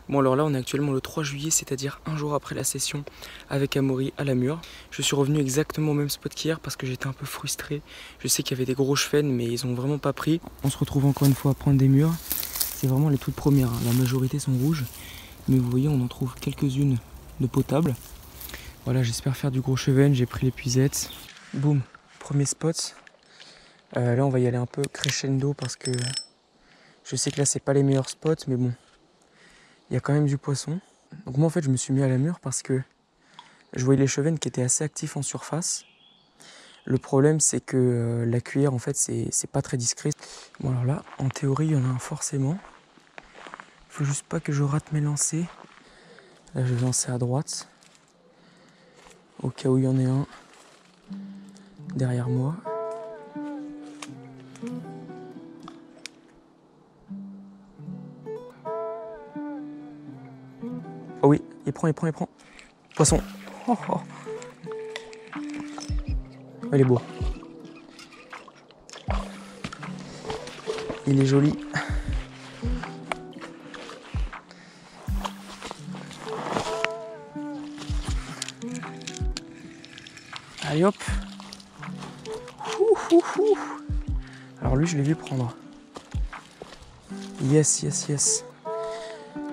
Bon alors là on est actuellement le 3 juillet, c'est-à-dire un jour après la session avec Amaury à la Mure. Je suis revenu exactement au même spot qu'hier parce que j'étais un peu frustré. Je sais qu'il y avait des gros chevesnes mais ils ont vraiment pas pris. On se retrouve encore une fois à prendre des murs. C'est vraiment les toutes premières, hein. La majorité sont rouges. Mais vous voyez on en trouve quelques-unes de potables. Voilà, j'espère faire du gros chevesne, j'ai pris l'épuisette. Boum, premier spot. Là on va y aller un peu crescendo parce que je sais que là c'est pas les meilleurs spots mais bon. Il y a quand même du poisson. Donc moi en fait je me suis mis à la Mure parce que je voyais les chevesnes qui étaient assez actifs en surface. Le problème c'est que la cuillère en fait c'est pas très discret. Bon alors là en théorie il y en a un forcément. Faut juste pas que je rate mes lancers. Là je vais lancer à droite. Au cas où il y en ait un derrière moi. Oh oui, il prend. Poisson. Oh, oh. Il est beau. Il est joli. Allez hop. Alors lui je l'ai vu prendre. Yes.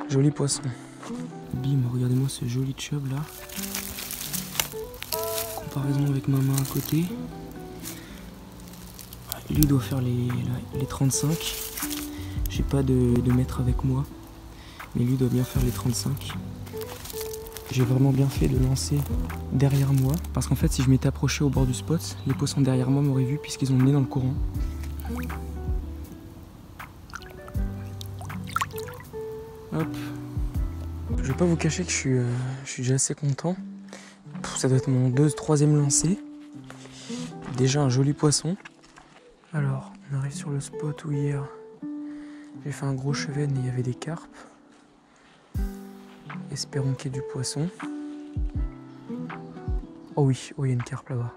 Joli poisson. Bim, regardez-moi ce joli chub là. Comparaison avec ma main à côté. Lui doit faire les 35. J'ai pas de mètre avec moi. Mais lui doit bien faire les 35. J'ai vraiment bien fait de lancer derrière moi. Parce qu'en fait si je m'étais approché au bord du spot, les poissons derrière moi m'auraient vu puisqu'ils ont le nez dans le courant. Hop. Je vais pas vous cacher que je suis déjà assez content. Ça doit être mon troisième lancé. Déjà un joli poisson. Alors, on arrive sur le spot où hier j'ai fait un gros chevesne et il y avait des carpes. Espérons qu'il y ait du poisson. Oh oui, il y a une carpe là-bas.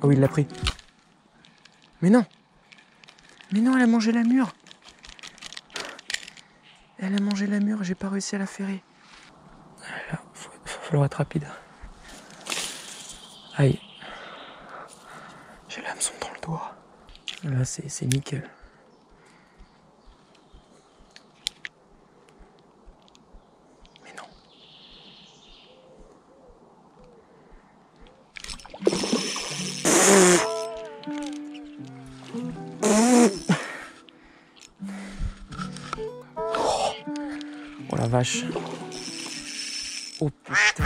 Oh oui, il l'a pris. Mais non, elle a mangé la mure. Elle a mangé la mure, j'ai pas réussi à la ferrer. Là, faut falloir être rapide. Aïe. J'ai l'hameçon dans le doigt. Là, c'est nickel. Mais non. Oh la vache. Oh putain.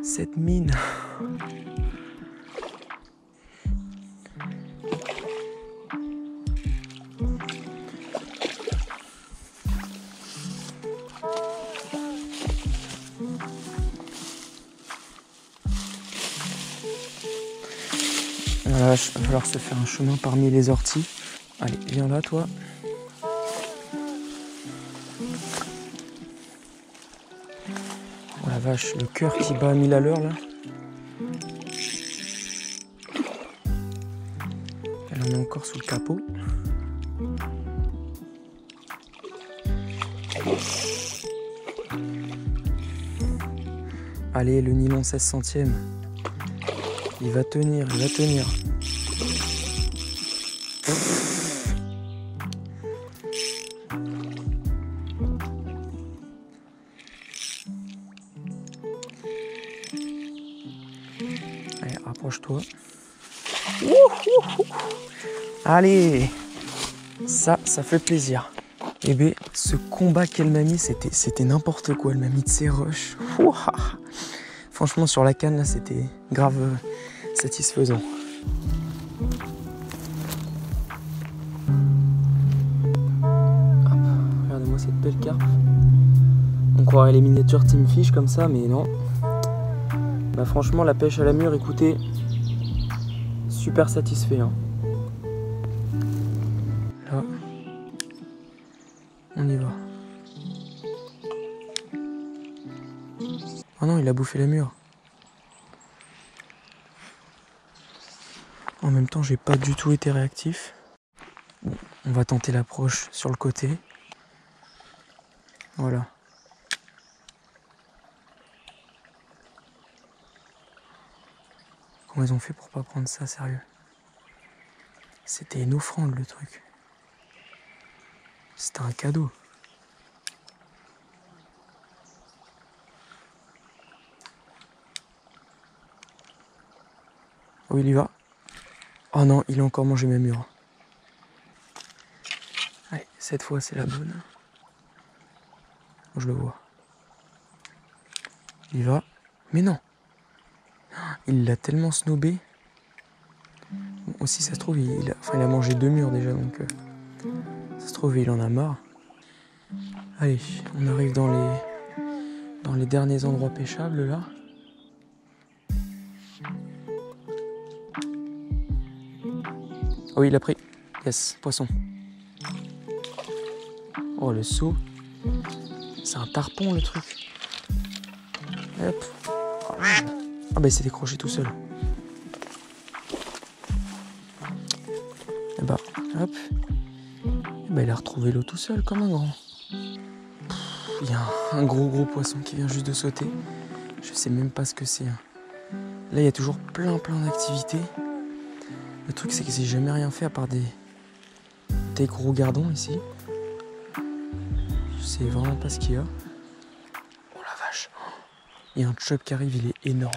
Cette mine. Voilà, il va falloir se faire un chemin parmi les orties. Allez, viens là toi. Oh la vache, le cœur qui bat à 1000 à l'heure là. Elle en est encore sous le capot. Allez, le nylon 16 centièmes. Il va tenir. Allez, rapproche-toi. Allez, ça fait plaisir. Eh bien, ce combat qu'elle m'a mis, c'était n'importe quoi. Elle m'a mis de ses rushs. Ouah. Franchement, sur la canne, là, c'était grave satisfaisant. Hop, regardez-moi cette belle carpe. On croirait les miniatures Team Fish comme ça, mais non. Bah franchement, la pêche à la Mure, écoutez, super satisfait. Hein. Là, on y va. Oh non, il a bouffé la Mure. En même temps, j'ai pas du tout été réactif. Bon, on va tenter l'approche sur le côté. Voilà. Comment ils ont fait pour pas prendre ça sérieux? C'était une offrande le truc. C'était un cadeau. Oh, il y va. Oh non, il a encore mangé mes murs. Allez, cette fois c'est la bonne. Je le vois. Il y va. Mais non. Il l'a tellement snobé. Bon, aussi, ça se trouve, il a mangé 2 murs déjà, donc ça se trouve, il en a marre. Allez, on arrive dans les derniers endroits pêchables, là. Oh, il a pris. Yes, poisson. Oh, le seau. C'est un tarpon, le truc. Hop. Ah bah il s'est décroché tout seul. Et bah hop. Et bah il a retrouvé l'eau tout seul comme un grand. Il y a un gros poisson qui vient juste de sauter. Je sais même pas ce que c'est. Là il y a toujours plein d'activités. Le truc c'est que j'ai jamais rien fait à part des gros gardons ici. Je sais vraiment pas ce qu'il y a. Oh la vache. Il y a un chub qui arrive, il est énorme.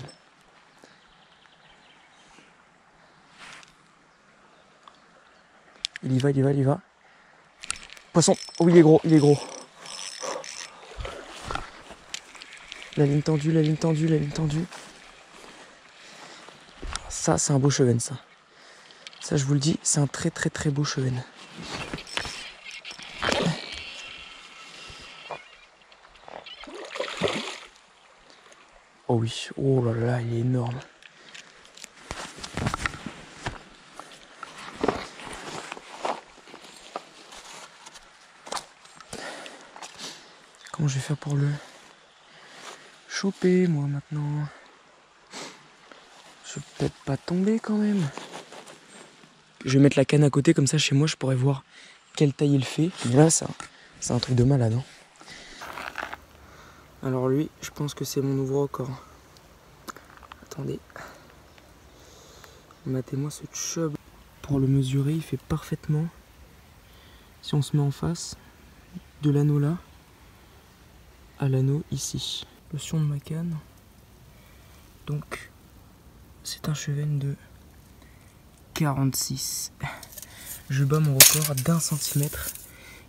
Il y va. Poisson. Oh, il est gros. La ligne tendue. Ça, c'est un beau chevenne, ça. Ça, je vous le dis, c'est un très beau chevenne. Oh oui, oh là là, il est énorme. Comment je vais faire pour le choper, moi, maintenant? Je vais peut-être pas tomber, quand même. Je vais mettre la canne à côté, comme ça, chez moi, je pourrais voir quelle taille il fait. Mais là, c'est un truc de malade, hein. Alors lui, je pense que c'est mon nouveau record. Attendez. Matez-moi ce chub. Pour le mesurer, il fait parfaitement. Si on se met en face, de l'anneau là, à l'anneau ici. Le son de ma canne. Donc, c'est un chevenne de 46. Je bats mon record d'1 centimètre,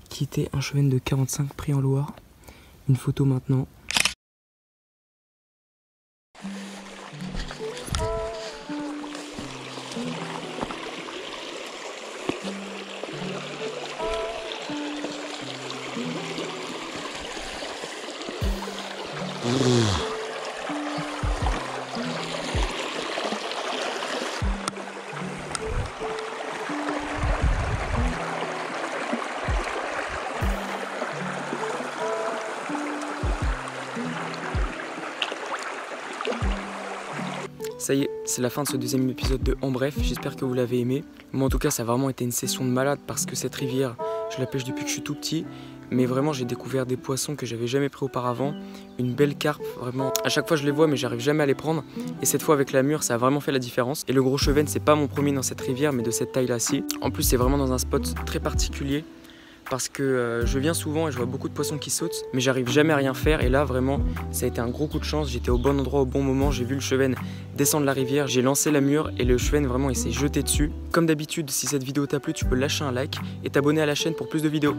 qui était un chevenne de 45 pris en Loire. Une photo maintenant. Ça y est, c'est la fin de ce deuxième épisode de En Bref, j'espère que vous l'avez aimé. Moi en tout cas ça a vraiment été une session de malade parce que cette rivière, je la pêche depuis que je suis tout petit. Mais vraiment j'ai découvert des poissons que j'avais jamais pris auparavant. Une belle carpe, vraiment. À chaque fois je les vois mais j'arrive jamais à les prendre. Et cette fois avec la mûre ça a vraiment fait la différence. Et le gros chevenne c'est pas mon premier dans cette rivière mais de cette taille là-ci. En plus c'est vraiment dans un spot très particulier. Parce que je viens souvent et je vois beaucoup de poissons qui sautent, mais j'arrive jamais à rien faire. Et là, vraiment, ça a été un gros coup de chance. J'étais au bon endroit au bon moment. J'ai vu le chevenne descendre la rivière. J'ai lancé la mûre et le chevenne, vraiment, il s'est jeté dessus. Comme d'habitude, si cette vidéo t'a plu, tu peux lâcher un like et t'abonner à la chaîne pour plus de vidéos.